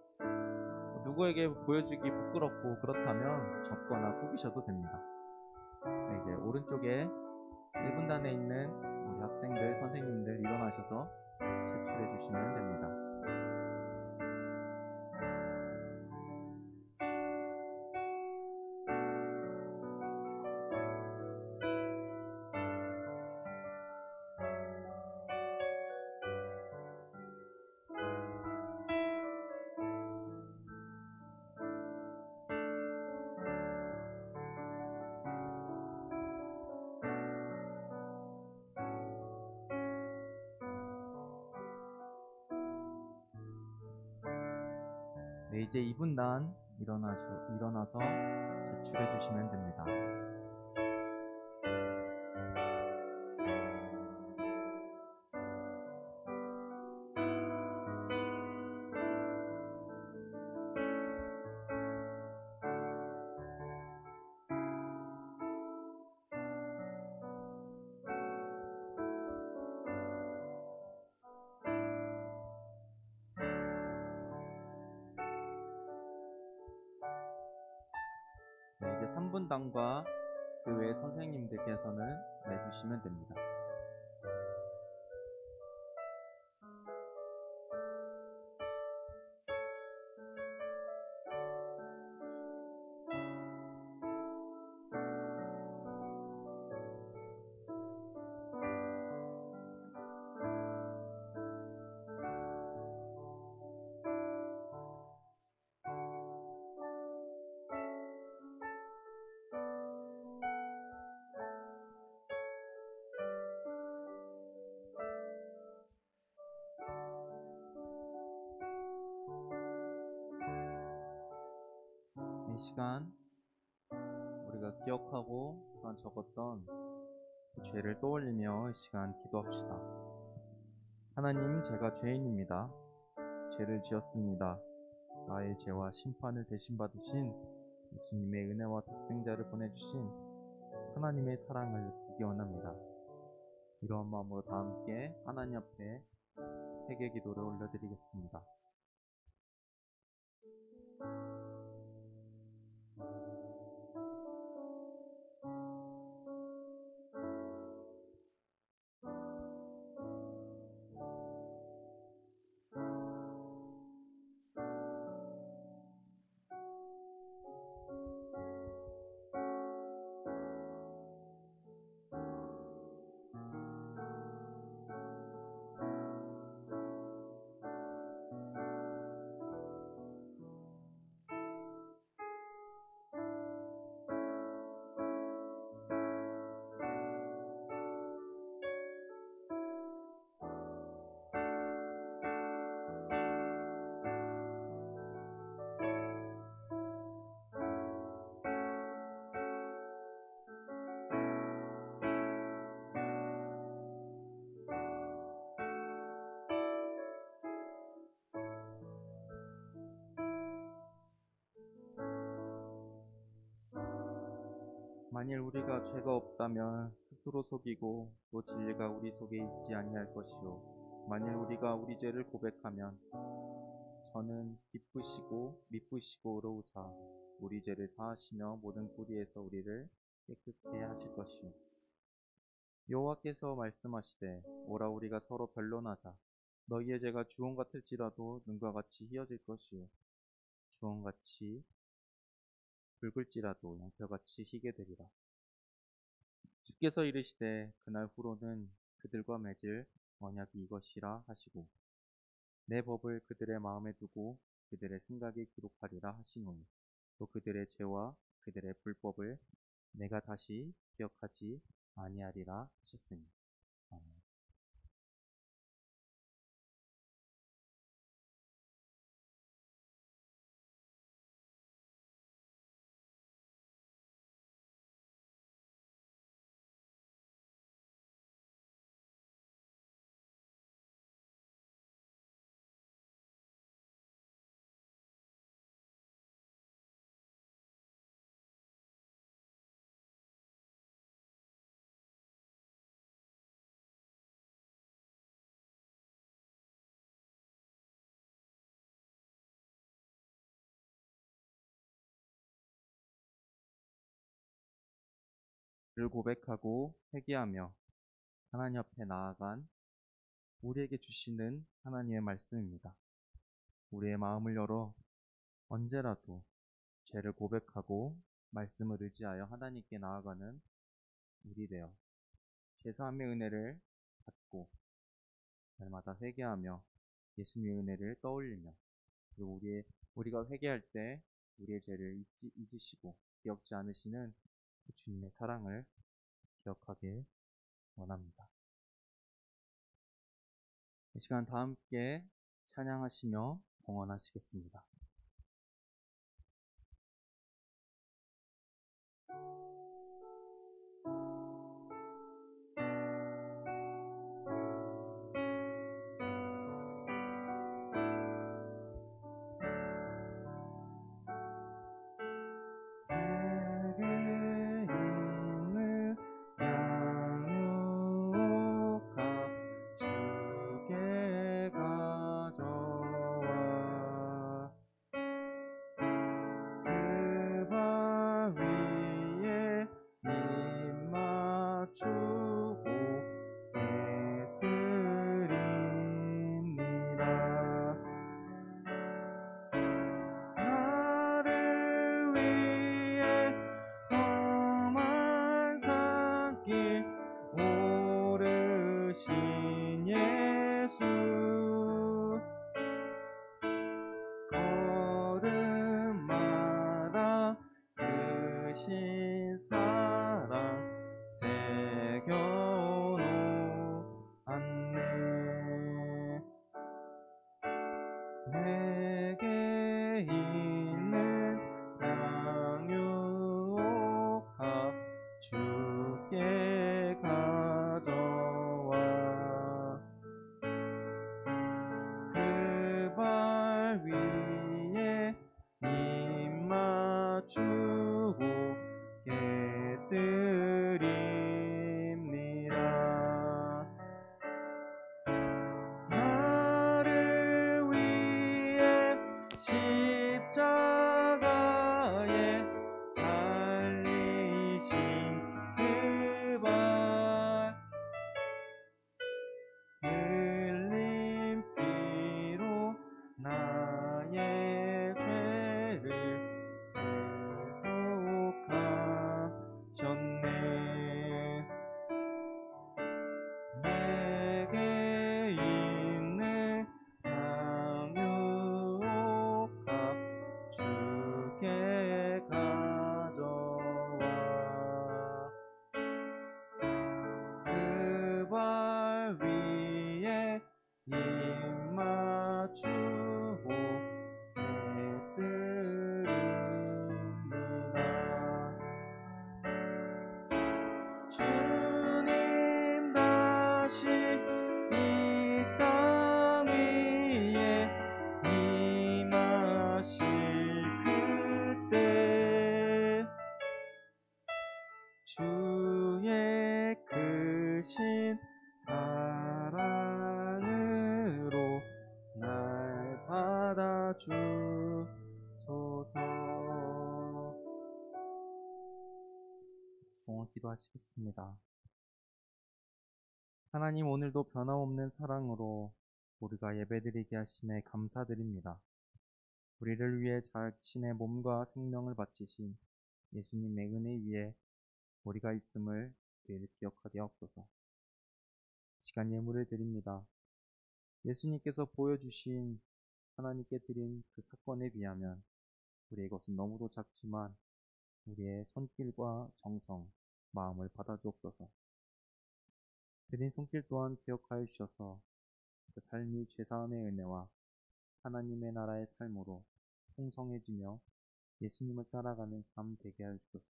누구에게 보여주기 부끄럽고 그렇다면 접거나 구기셔도 됩니다. 네, 이제 오른쪽에 1분단에 있는 우리 학생들, 선생님들 일어나셔서 제출해 주시면 됩니다. 네, 이제 2분단 일어나서 제출해 주시면 됩니다. 네, 이제 3분단과 그 외 선생님들께서는 내주시면 됩니다. 이 시간 우리가 기억하고 또한 적었던 그 죄를 떠올리며 이 시간 기도합시다. 하나님, 제가 죄인입니다. 죄를 지었습니다. 나의 죄와 심판을 대신 받으신 예수님의 은혜와 독생자를 보내주신 하나님의 사랑을 느끼기 원합니다. 이러한 마음으로 다 함께 하나님 앞에 회개 기도를 올려드리겠습니다. 만일 우리가 죄가 없다면 스스로 속이고 또 진리가 우리 속에 있지 아니할 것이요 만일 우리가 우리 죄를 고백하면 저는 기쁘시고 미쁘시고 의로우사 우리 죄를 사하시며 모든 불의에서 우리를 깨끗게 하실 것이요 여호와께서 말씀하시되 오라 우리가 서로 변론하자 너희의 죄가 주홍 같을지라도 눈과 같이 희어질 것이요 주홍같이 붉을지라도 양털같이 희게 되리라. 주께서 이르시되 그날 후로는 그들과 맺을 언약이 이것이라 하시고 내 법을 그들의 마음에 두고 그들의 생각에 기록하리라 하시노니 또 그들의 죄와 그들의 불법을 내가 다시 기억하지 아니하리라 하셨으니. 아멘. 를 고백하고 회개하며 하나님 앞에 나아간 우리에게 주시는 하나님의 말씀입니다. 우리의 마음을 열어 언제라도 죄를 고백하고 말씀을 의지하여 하나님께 나아가는 우리 되어 제사함의 은혜를 받고 날마다 회개하며 예수님의 은혜를 떠올리며 그리고 우리가 회개할 때 우리의 죄를 잊으시고 기억지 않으시는 그 주님의 사랑을 기억하길 원합니다. 이 시간 다 함께 찬양하시며 봉헌하시겠습니다. 내게 있는 양육값 주께 가져와 그 발 위에 입 맞추고 깨뜨립니다. 나를 위해 험한 산길 오르신 예수 걸음마다 크신 사랑 새겨놓았네. 내게 있는 양육값 주께 가져와 그 발 위에 입 맞추고 깨뜨립니다. 나를 위해 십자가에 달리신 그 발 흘린 피로 나의 죄를 대속하셨네. 내게 있는 양육값 주께 가져와 그 발 위에 입 맞추고 깨뜨립니다. 주님 다시 이 땅 위에 임하실 그때 주의 크신 사랑으로 날 받아주소서. 기도하시겠습니다. 하나님, 오늘도 변함없는 사랑으로 우리가 예배드리게 하심에 감사드립니다. 우리를 위해 자신의 몸과 생명을 바치신 예수님의 은혜 위에 우리가 있음을 늘 기억하게 하옵소서. 시간 예물을 드립니다. 예수님께서 보여주신 하나님께 드린 그 사건에 비하면 우리의 것은 너무도 작지만 우리의 손길과 정성, 마음을 받아주옵소서. 드린 손길 또한 기억하여 주셔서 그 삶이 죄사함의 은혜와 하나님의 나라의 삶으로 풍성해지며 예수님을 따라가는 삶 되게 하여 주소서.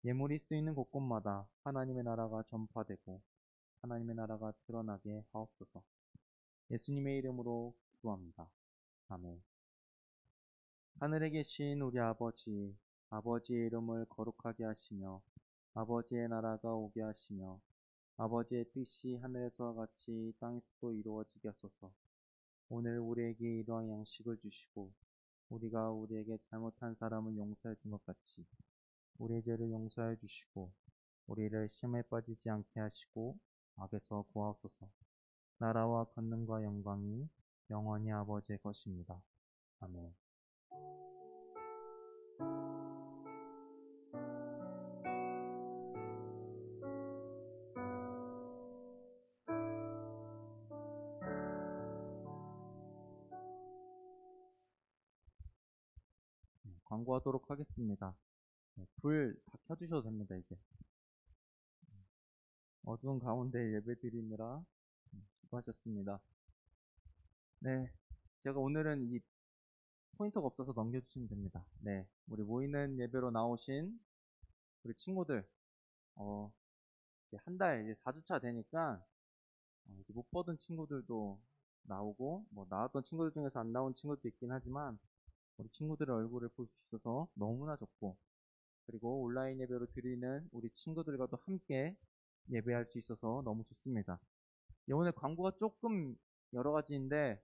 예물이 쓰이는 곳곳마다 하나님의 나라가 전파되고 하나님의 나라가 드러나게 하옵소서. 예수님의 이름으로 기도합니다. 아멘. 하늘에 계신 우리 아버지, 아버지의 이름을 거룩하게 하시며 아버지의 나라가 오게 하시며 아버지의 뜻이 하늘에서와 같이 땅에서도 이루어지게 하소서. 오늘 우리에게 이러한 양식을 주시고 우리가 우리에게 잘못한 사람을 용서해 준 것 같이 우리의 죄를 용서해 주시고 우리를 시험에 빠지지 않게 하시고 악에서 구하옵소서. 나라와 권능과 영광이 영원히 아버지의 것입니다. 아멘. 광고하도록 하겠습니다. 불 다 켜주셔도 됩니다. 이제 어두운 가운데 예배드리느라 수고하셨습니다. 네, 제가 오늘은 이 포인터가 없어서 넘겨주시면 됩니다. 네, 우리 모이는 예배로 나오신 우리 친구들, 이제 한 달, 이제 4주차 되니까, 이제 못 보던 친구들도 나오고, 뭐, 나왔던 친구들 중에서 안 나온 친구도 있긴 하지만, 우리 친구들의 얼굴을 볼 수 있어서 너무나 좋고, 그리고 온라인 예배로 드리는 우리 친구들과도 함께 예배할 수 있어서 너무 좋습니다. 오늘 광고가 조금 여러 가지인데,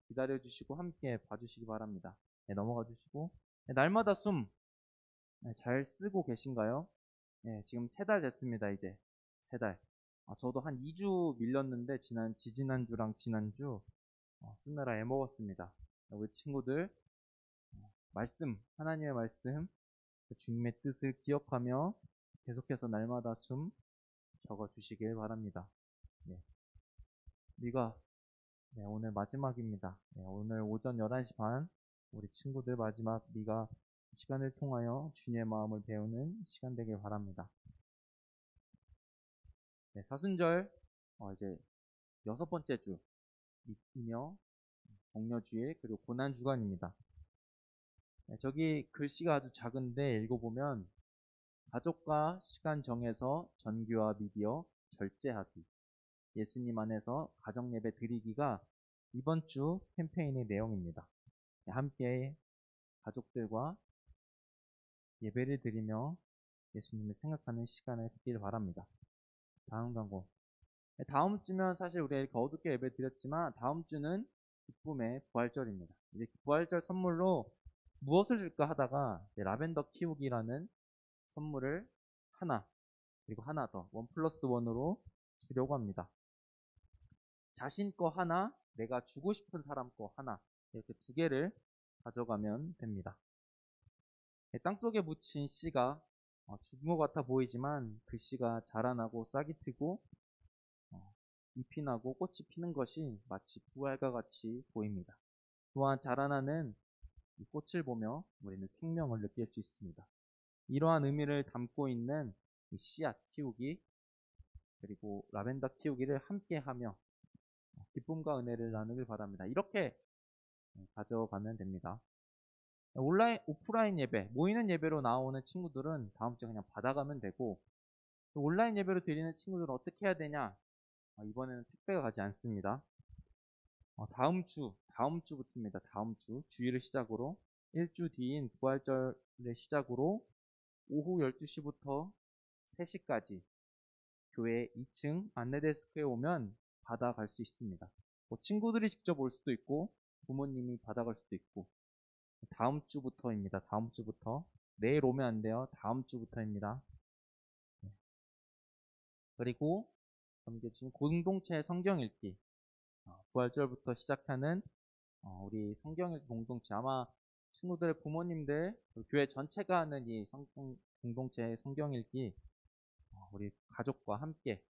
기다려 주시고 함께 봐주시기 바랍니다. 네, 넘어가 주시고, 네, 날마다 숨, 네, 잘 쓰고 계신가요? 네, 지금 3달 됐습니다, 이제. 3달. 저도 한 2주 밀렸는데, 지지난주랑 지난주, 쓰느라 애먹었습니다. 우리 친구들, 하나님의 말씀, 주님의 뜻을 기억하며 계속해서 날마다 숨 적어 주시길 바랍니다. 네. 네, 오늘 마지막입니다. 네, 오늘 오전 11시 반, 우리 친구들 마지막 미가 시간을 통하여 주님의 마음을 배우는 시간 되길 바랍니다. 네, 사순절, 이제 6번째 주이며, 정려주일, 그리고 고난주간입니다. 네, 저기 글씨가 아주 작은데 읽어보면, 가족과 시간 정해서 전교와 미디어 절제하기, 예수님 안에서 가정예배 드리기가 이번 주 캠페인의 내용입니다. 네, 함께 가족들과 예배를 드리며 예수님을 생각하는 시간을 갖기를 바랍니다. 다음 광고. 네, 다음 주면 사실 우리가 이렇게 어둡게 예배 드렸지만 다음 주는 기쁨의 부활절입니다. 이제 부활절 선물로 무엇을 줄까 하다가 라벤더 키우기라는 선물을 하나, 그리고 하나 더, 1+1으로 주려고 합니다. 자신 거 하나, 내가 주고 싶은 사람 거 하나, 이렇게 2개를 가져가면 됩니다. 땅속에 묻힌 씨가 죽은 것 같아 보이지만 그 씨가 자라나고 싹이 트고 잎이 나고 꽃이 피는 것이 마치 부활과 같이 보입니다. 또한 자라나는 이 꽃을 보며 우리는 생명을 느낄 수 있습니다. 이러한 의미를 담고 있는 이 씨앗 키우기, 그리고 라벤더 키우기를 함께 하며 기쁨과 은혜를 나누길 바랍니다. 이렇게 가져가면 됩니다. 오프라인 예배, 모이는 예배로 나오는 친구들은 다음 주에 그냥 받아가면 되고, 온라인 예배로 드리는 친구들은 어떻게 해야 되냐? 이번에는 택배가 가지 않습니다. 다음 주부터입니다. 다음 주, 주일을 시작으로, 1주 뒤인 부활절을 시작으로, 오후 12시부터 3시까지 교회 2층 안내데스크에 오면 받아갈 수 있습니다. 친구들이 직접 올 수도 있고, 부모님이 받아갈 수도 있고, 다음 주부터입니다. 다음 주부터. 내일 오면 안 돼요. 다음 주부터입니다. 그리고 지금 공동체 성경 읽기, 부활절부터 시작하는 우리 성경 읽기 공동체, 아마 친구들, 부모님들, 교회 전체가 하는 이 공동체 성경 읽기, 우리 가족과 함께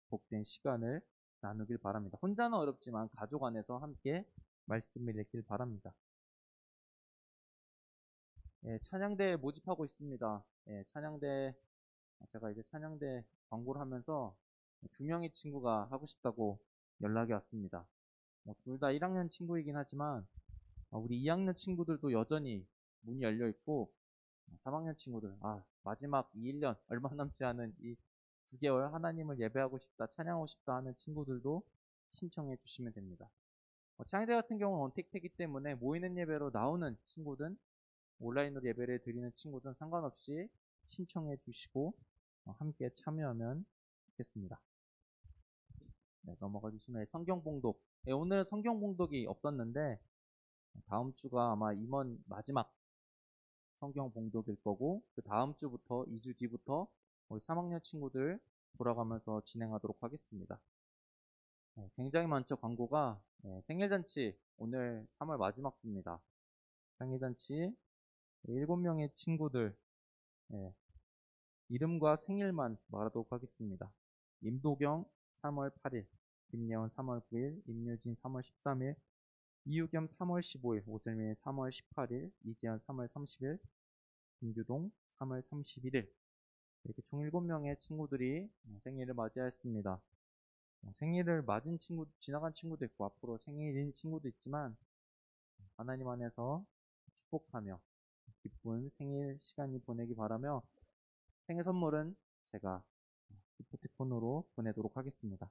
복된 시간을 나누길 바랍니다. 혼자는 어렵지만 가족 안에서 함께 말씀을 읽길 바랍니다. 찬양대 모집하고 있습니다. 제가 이제 찬양대 광고를 하면서 2명의 친구가 하고 싶다고 연락이 왔습니다. 둘 다 1학년 친구이긴 하지만 우리 2학년 친구들도 여전히 문이 열려 있고 3학년 친구들, 마지막 1년 얼마 남지 않은 이 9개월 하나님을 예배하고 싶다, 찬양하고 싶다 하는 친구들도 신청해 주시면 됩니다. 찬양대 같은 경우는 언택트이기 때문에 모이는 예배로 나오는 친구든 온라인으로 예배를 드리는 친구든 상관없이 신청해 주시고 함께 참여하면 좋겠습니다. 네, 넘어가 주시면 성경 봉독. 오늘 성경 봉독이 없었는데 다음 주가 아마 임원 마지막 성경 봉독일 거고, 그 다음 주부터 2주 뒤부터 우리 3학년 친구들 돌아가면서 진행하도록 하겠습니다. 굉장히 많죠. 광고가. 생일잔치 오늘 3월 마지막 주입니다. 생일잔치 7명의 친구들 이름과 생일만 말하도록 하겠습니다. 임도경 3월 8일, 김예원 3월 9일, 임유진 3월 13일, 이유겸 3월 15일, 오슬민 3월 18일, 이지현 3월 30일, 김규동 3월 31일. 이렇게 총 7명의 친구들이 생일을 맞이하였습니다. 생일을 맞은 지나간 친구도 있고 앞으로 생일인 친구도 있지만 하나님 안에서 축복하며 기쁜 생일 시간이 보내기 바라며 생일 선물은 제가 기프티콘으로 보내도록 하겠습니다.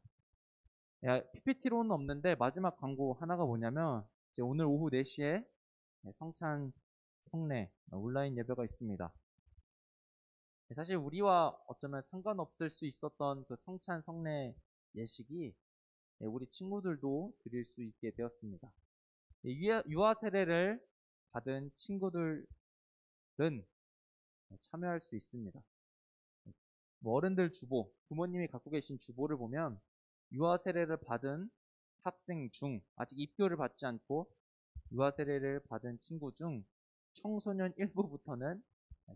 PPT로는 없는데 마지막 광고 하나가 뭐냐면 이제 오늘 오후 4시에 성찬 성례 온라인 예배가 있습니다. 사실 우리와 어쩌면 상관없을 수 있었던 그 성찬 성례 예식이 우리 친구들도 드릴 수 있게 되었습니다. 유아 세례를 받은 친구들은 참여할 수 있습니다. 뭐 어른들 주보, 부모님이 갖고 계신 주보를 보면 유아 세례를 받은 학생 중 아직 입교를 받지 않고 유아 세례를 받은 친구 중 청소년 일부부터는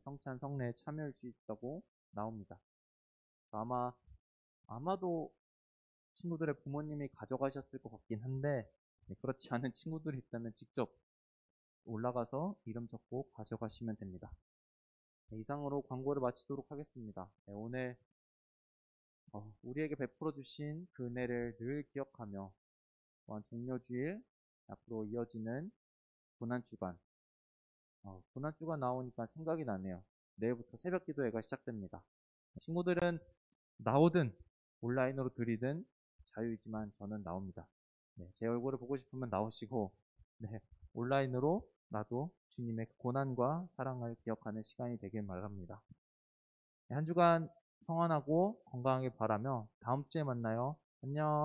성찬 성례에 참여할 수 있다고 나옵니다. 아마도 친구들의 부모님이 가져가셨을 것 같긴 한데 그렇지 않은 친구들이 있다면 직접 올라가서 이름 적고 가져가시면 됩니다. 이상으로 광고를 마치도록 하겠습니다. 오늘 우리에게 베풀어 주신 그 은혜를 늘 기억하며 또한 종료주일 앞으로 이어지는 고난주간 고난주간 나오니까 생각이 나네요. 내일부터 새벽기도회가 시작됩니다. 친구들은 나오든 온라인으로 드리든 자유이지만 저는 나옵니다. 제 얼굴을 보고 싶으면 나오시고 온라인으로 나도 주님의 고난과 사랑을 기억하는 시간이 되길 바랍니다. 한 주간 평안하고 건강하게 바라며 다음 주에 만나요. 안녕.